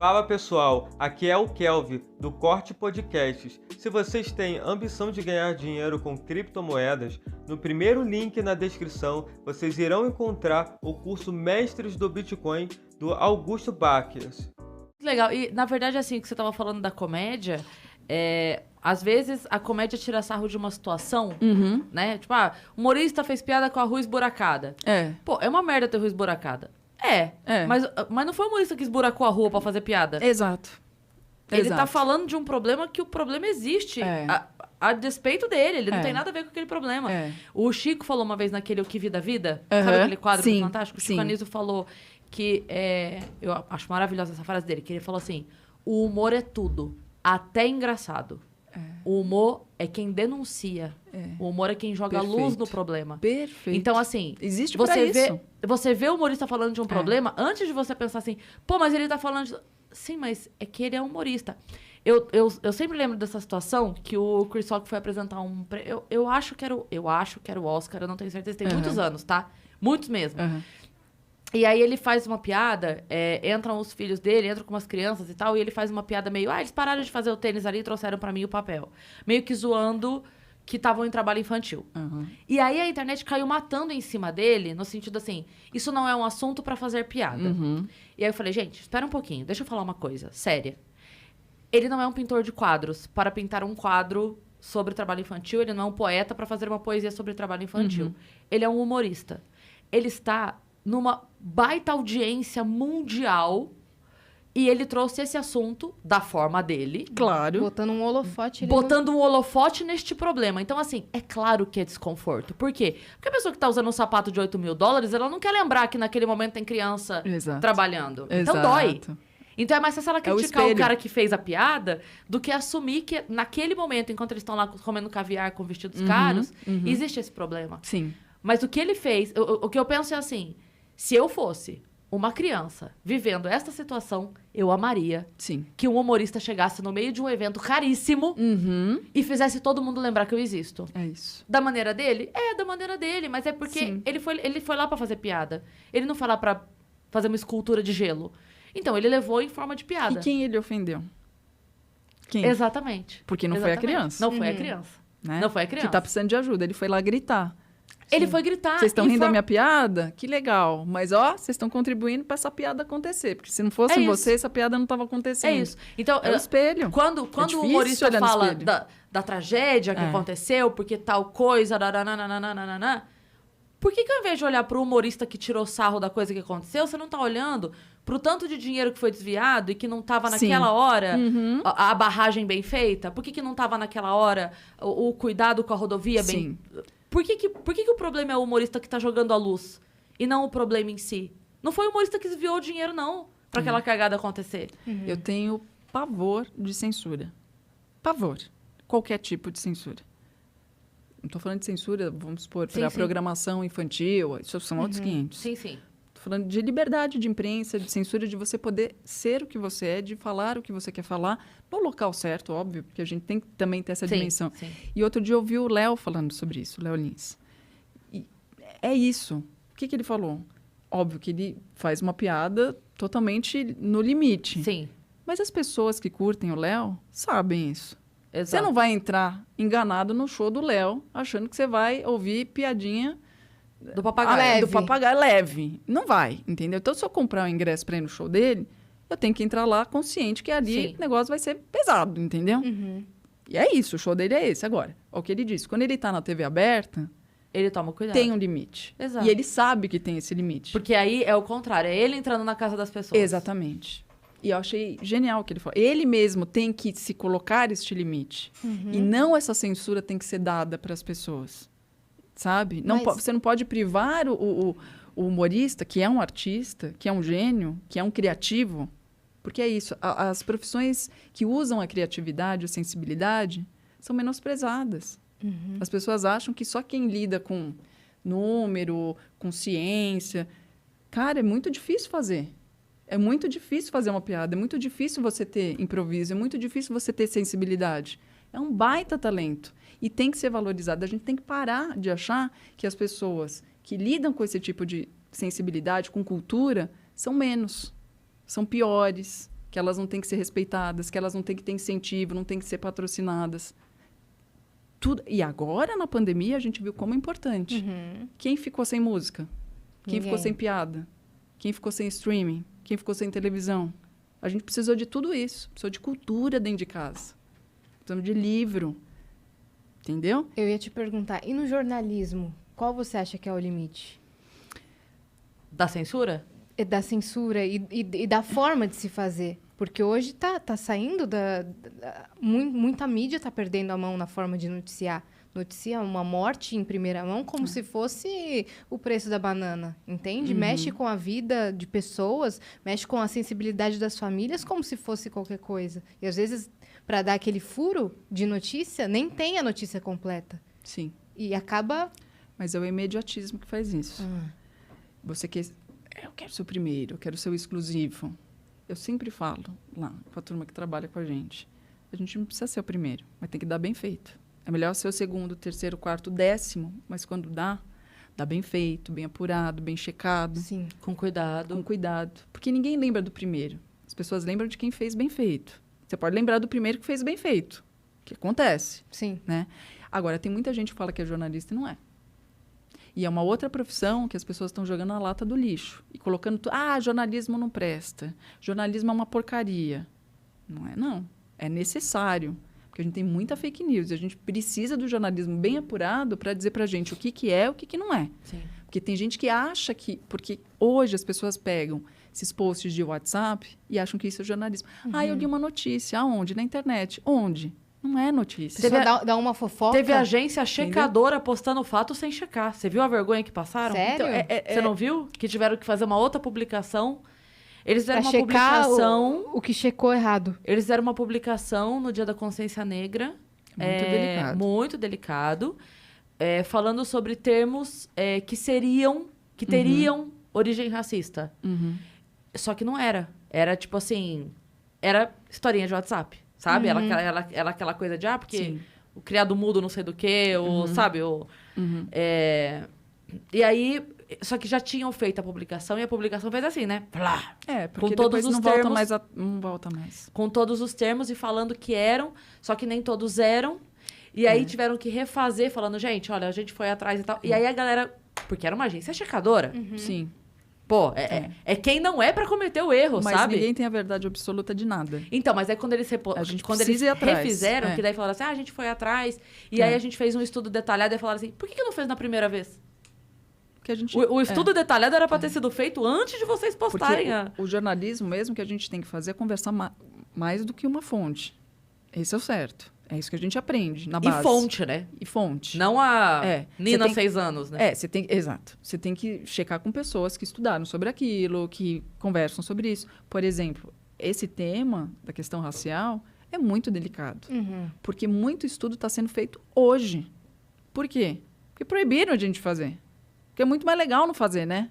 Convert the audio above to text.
Fala pessoal, aqui é o Kelvin do Corte Podcasts. Se vocês têm ambição de ganhar dinheiro com criptomoedas, no primeiro link na descrição vocês irão encontrar o curso Mestres do Bitcoin do Augusto Baquias. Legal, e na verdade assim, que você estava falando da comédia, às vezes a comédia tira sarro de uma situação, né? Tipo, humorista fez piada com a rua esburacada. Pô, é uma merda ter rua esburacada. Mas não foi o humorista que esburacou a rua pra fazer piada. Exato. Ele tá falando de um problema que o problema existe. A despeito dele, ele não tem nada a ver com aquele problema. O Chico falou uma vez naquele O Que Vida Vida, sabe aquele quadro fantástico? O Chico Anísio falou que, eu acho maravilhosa essa frase dele, que ele falou assim, o humor é tudo, até engraçado. O humor é quem denuncia. O humor é quem joga luz no problema. Perfeito. Então, assim, existe pra isso. Você vê o humorista falando de um problema, antes de você pensar assim, pô, mas ele tá falando de... Sim, mas é que ele é humorista. Eu sempre lembro dessa situação que o Chris Rock foi apresentar um... Eu acho que era o Oscar, eu não tenho certeza. Tem muitos anos, tá? Muitos mesmo. E aí ele faz uma piada, entram os filhos dele, entram com umas crianças e tal, e ele faz uma piada meio... eles pararam de fazer o tênis ali e trouxeram pra mim o papel. Meio que zoando que estavam em trabalho infantil. E aí a internet caiu matando em cima dele, no sentido assim, isso não é um assunto pra fazer piada. E aí eu falei, gente, espera um pouquinho, deixa eu falar uma coisa séria. Ele não é um pintor de quadros para pintar um quadro sobre trabalho infantil, ele não é um poeta para fazer uma poesia sobre trabalho infantil. Ele é um humorista. Ele está numa baita audiência mundial e ele trouxe esse assunto da forma dele. Claro. Botando um holofote. Botando um holofote neste problema. Então, assim, é claro que é desconforto. Por quê? Porque a pessoa que tá usando um sapato de $8.000, ela não quer lembrar que naquele momento tem criança trabalhando. Então dói. Então é mais fácil ela criticar o cara que fez a piada do que assumir que naquele momento, enquanto eles estão lá comendo caviar com vestidos caros, existe esse problema. Sim. Mas o que ele fez... O que eu penso é assim, se eu fosse uma criança vivendo esta situação, eu amaria que um humorista chegasse no meio de um evento caríssimo e fizesse todo mundo lembrar que eu existo. É isso. Da maneira dele? Da maneira dele, mas é porque ele foi lá pra fazer piada. Ele não foi lá pra fazer uma escultura de gelo. Então, ele levou em forma de piada. E quem ele ofendeu? Quem? Exatamente. Porque não foi a criança. Não foi a criança. Né? Não foi a criança. Que tá precisando de ajuda. Ele foi lá gritar. Ele foi gritar. Vocês estão rindo da minha piada? Que legal. Mas, vocês estão contribuindo para essa piada acontecer. Porque se não fossem vocês, essa piada não estava acontecendo. É isso. Então, é o espelho. Quando o humorista fala da tragédia que aconteceu, porque tal coisa, por que ao invés de olhar pro humorista que tirou sarro da coisa que aconteceu, você não tá olhando pro tanto de dinheiro que foi desviado e que não tava naquela hora a barragem bem feita? Por que não tava naquela hora o cuidado com a rodovia bem... Por que o problema é o humorista que tá jogando a luz e não o problema em si? Não foi o humorista que desviou o dinheiro, não, pra aquela cagada acontecer. Eu tenho pavor de censura. Pavor. Qualquer tipo de censura. Não tô falando de censura, vamos supor, para programação infantil, isso são outros 500. Sim. Tô falando de liberdade de imprensa, de censura, de você poder ser o que você é, de falar o que você quer falar, no local certo, óbvio, porque a gente tem que também ter essa dimensão. E outro dia eu ouvi o Léo falando sobre isso, o Léo Lins. E é isso. O que ele falou? Óbvio que ele faz uma piada totalmente no limite. Sim. Mas as pessoas que curtem o Léo sabem isso. Exato. Você não vai entrar enganado no show do Léo, achando que você vai ouvir piadinha do papagaio. Do papagaio leve. Não vai, entendeu? Então, se eu comprar um ingresso para ir no show dele, eu tenho que entrar lá consciente que ali o negócio vai ser pesado, entendeu? E é isso, o show dele é esse. Agora, é o que ele disse. Quando ele tá na TV aberta, ele toma cuidado. Tem um limite. Exato. E ele sabe que tem esse limite. Porque aí é o contrário, é ele entrando na casa das pessoas. Exatamente. E eu achei genial o que ele falou. Ele mesmo tem que se colocar este limite. E não essa censura tem que ser dada para as pessoas. Sabe? Não você não pode privar o humorista, que é um artista, que é um gênio, que é um criativo. Porque é isso. As profissões que usam a criatividade, a sensibilidade, são menosprezadas. As pessoas acham que só quem lida com número, com ciência... Cara, é muito difícil fazer. É muito difícil fazer uma piada, é muito difícil você ter improviso, é muito difícil você ter sensibilidade. É um baita talento e tem que ser valorizado. A gente tem que parar de achar que as pessoas que lidam com esse tipo de sensibilidade, com cultura, são menos, são piores, que elas não têm que ser respeitadas, que elas não têm que ter incentivo, não têm que ser patrocinadas. Tudo. E agora, na pandemia, a gente viu como é importante. Quem ficou sem música? Quem ficou sem piada? Quem ficou sem streaming? Quem ficou sem televisão? A gente precisou de tudo isso. Precisou de cultura dentro de casa. Precisamos de livro. Entendeu? Eu ia te perguntar, e no jornalismo, qual você acha que é o limite? Da censura? Da censura e da forma de se fazer. Porque hoje tá saindo muita mídia tá perdendo a mão na forma de noticiar. Noticia uma morte em primeira mão como se fosse o preço da banana, entende? Mexe com a vida de pessoas, mexe com a sensibilidade das famílias como se fosse qualquer coisa. E às vezes, para dar aquele furo de notícia, nem tem a notícia completa. Sim. E acaba... Mas é o imediatismo que faz isso. Você quer... Eu quero ser o primeiro, eu quero ser o exclusivo. Eu sempre falo lá com a turma que trabalha com a gente não precisa ser o primeiro, mas tem que dar bem feito. É melhor ser o segundo, terceiro, quarto, 10º, mas quando dá bem feito, bem apurado, bem checado. Sim, com cuidado. Com cuidado. Porque ninguém lembra do primeiro. As pessoas lembram de quem fez bem feito. Você pode lembrar do primeiro que fez bem feito, que acontece. Sim. Né? Agora, tem muita gente que fala que é jornalista e não é. E é uma outra profissão que as pessoas estão jogando na lata do lixo. E colocando... jornalismo não presta. Jornalismo é uma porcaria. Não é, não. É necessário. Porque a gente tem muita fake news. E a gente precisa do jornalismo bem apurado para dizer para a gente o que é e o que não é. Sim. Porque tem gente que acha que... Porque hoje as pessoas pegam esses posts de WhatsApp e acham que isso é jornalismo. Eu li uma notícia. Aonde? Na internet. Onde? Não é notícia. Você dá uma fofoca. Teve agência checadora postando fato sem checar. Você viu a vergonha que passaram? Sério? Então, você não viu? Que tiveram que fazer uma outra publicação. Eles fizeram pra uma publicação... o que checou errado. Eles fizeram uma publicação no Dia da Consciência Negra. Muito delicado. Muito delicado. Falando sobre termos que teriam origem racista. Só que não era. Era tipo assim... Era historinha de WhatsApp. Sabe? Ela aquela coisa de... porque Sim. o criado mudo não sei do quê. Sabe? E aí... Só que já tinham feito a publicação. E a publicação fez assim, né? Plá, porque com todos depois os não termos, não volta mais. com todos os termos e falando que eram. Só que nem todos eram. E aí tiveram que refazer, falando... Gente, olha, a gente foi atrás e tal. E aí a galera... Porque era uma agência checadora. Sim. Pô, quem não é pra cometer o erro, Mas sabe? ninguém tem a verdade absoluta de nada. Então, mas é quando eles, ir atrás. refizeram, que daí falaram assim, a gente foi atrás, e aí a gente fez um estudo detalhado e falaram assim, por que não fez na primeira vez? Que a gente, O estudo detalhado era pra ter sido feito antes de vocês postarem. Porque o jornalismo mesmo que a gente tem que fazer é conversar mais do que uma fonte. Esse é o certo. É isso que a gente aprende na base. E fonte, né? E fonte. Não a Nina, 6 anos, né? Exato. Você tem que checar com pessoas que estudaram sobre aquilo, que conversam sobre isso. Por exemplo, esse tema da questão racial é muito delicado. Porque muito estudo está sendo feito hoje. Por quê? Porque proibiram a gente fazer. Porque é muito mais legal não fazer, né?